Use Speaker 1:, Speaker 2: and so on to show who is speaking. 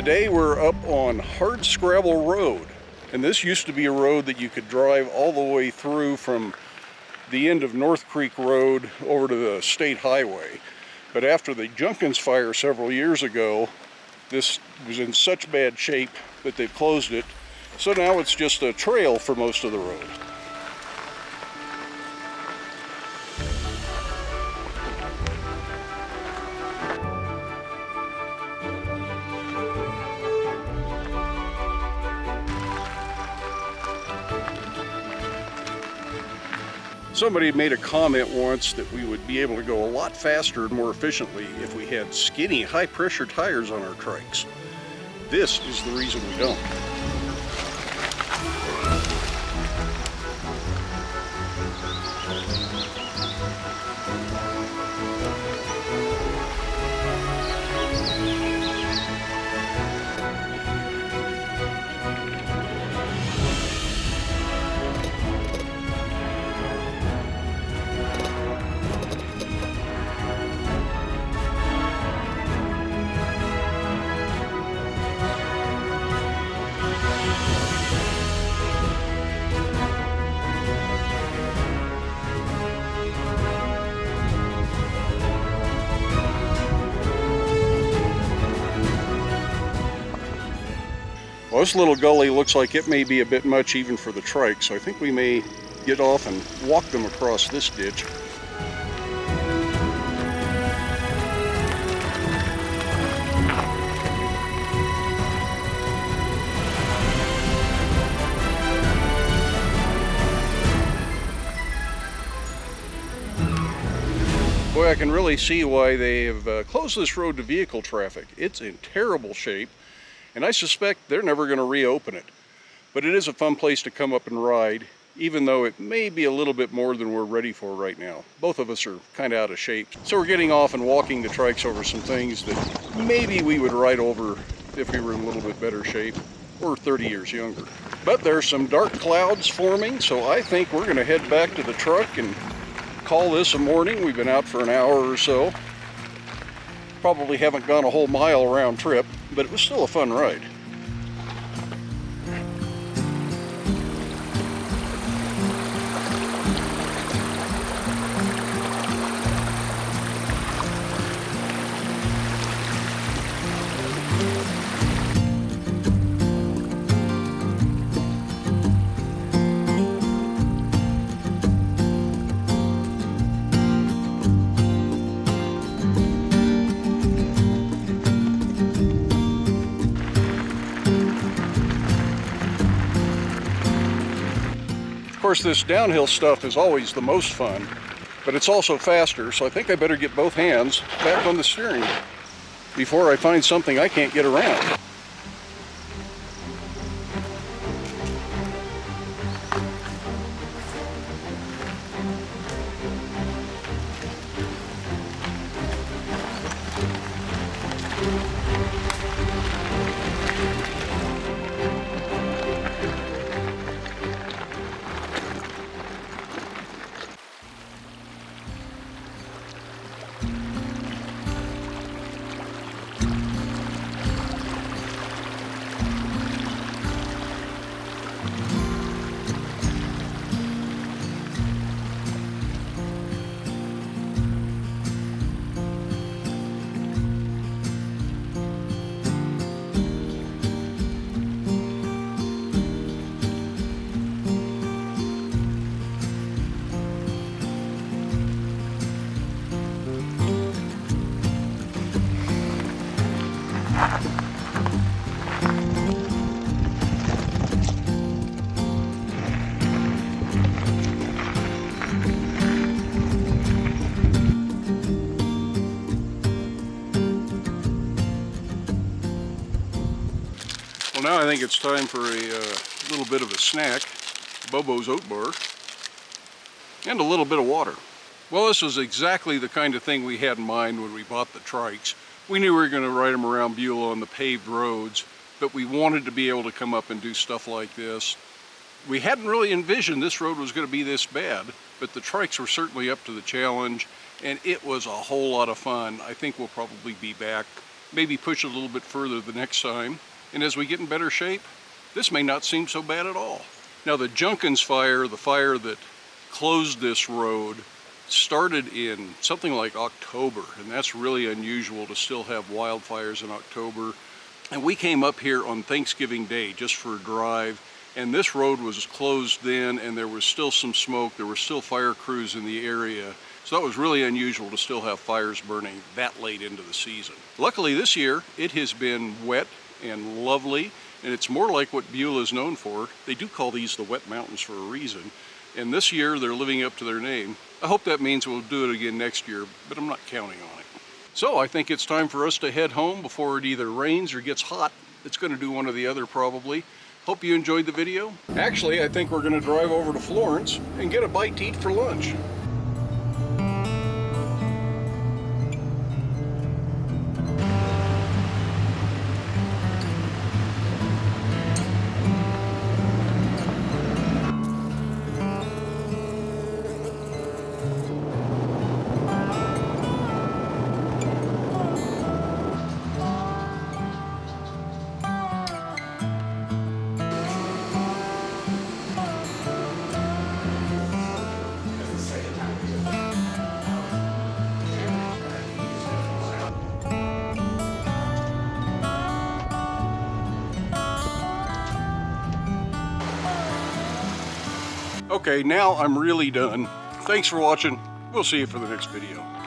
Speaker 1: Today we're up on Hardscrabble Road, and this used to be a road that you could drive all the way through from the end of North Creek Road over to the state highway. But after the Junkins fire several years ago, this was in such bad shape that they've closed it, so now it's just a trail for most of the road. Somebody made a comment once that we would be able to go a lot faster and more efficiently if we had skinny, high-pressure tires on our trikes. This is the reason we don't. Well, this little gully looks like it may be a bit much even for the trike, so I think we may get off and walk them across this ditch. Boy, I can really see why they have closed this road to vehicle traffic. It's in terrible shape, and I suspect they're never going to reopen it. But it is a fun place to come up and ride, even though it may be a little bit more than we're ready for right now. Both of us are kind of out of shape. So we're getting off and walking the trikes over some things that maybe we would ride over if we were in a little bit better shape, or 30 years younger. But there's some dark clouds forming, so I think we're going to head back to the truck and call this a morning. We've been out for an hour or so. Probably haven't gone a whole mile round trip, but it was still a fun ride. Of course, this downhill stuff is always the most fun, but it's also faster, so I think I better get both hands back on the steering before I find something I can't get around. Well, now I think it's time for a little bit of a snack, Bobo's Oat Bar, and a little bit of water. Well, this was exactly the kind of thing we had in mind when we bought the trikes. We knew we were going to ride them around Beulah on the paved roads, but we wanted to be able to come up and do stuff like this. We hadn't really envisioned this road was going to be this bad, but the trikes were certainly up to the challenge, and it was a whole lot of fun. I think we'll probably be back maybe push it a little bit further the next time. And as we get in better shape, this may not seem so bad at all. Now the Junkins fire, the fire that closed this road, started in something like October, and that's really unusual to still have wildfires in October. And we came up here on Thanksgiving Day just for a drive, and this road was closed then, and there was still some smoke, there were still fire crews in the area. So that was really unusual to still have fires burning that late into the season. Luckily this year, it has been wet and lovely, and it's more like what Beulah is known for. They do call these the wet mountains for a reason. And this year, they're living up to their name. I hope that means we'll do it again next year, but I'm not counting on it. So I think it's time for us to head home before it either rains or gets hot. It's going to do one or the other probably. Hope you enjoyed the video. Actually, I think we're going to drive over to Florence and get a bite to eat for lunch. Okay, now I'm really done. Thanks for watching. We'll see you for the next video.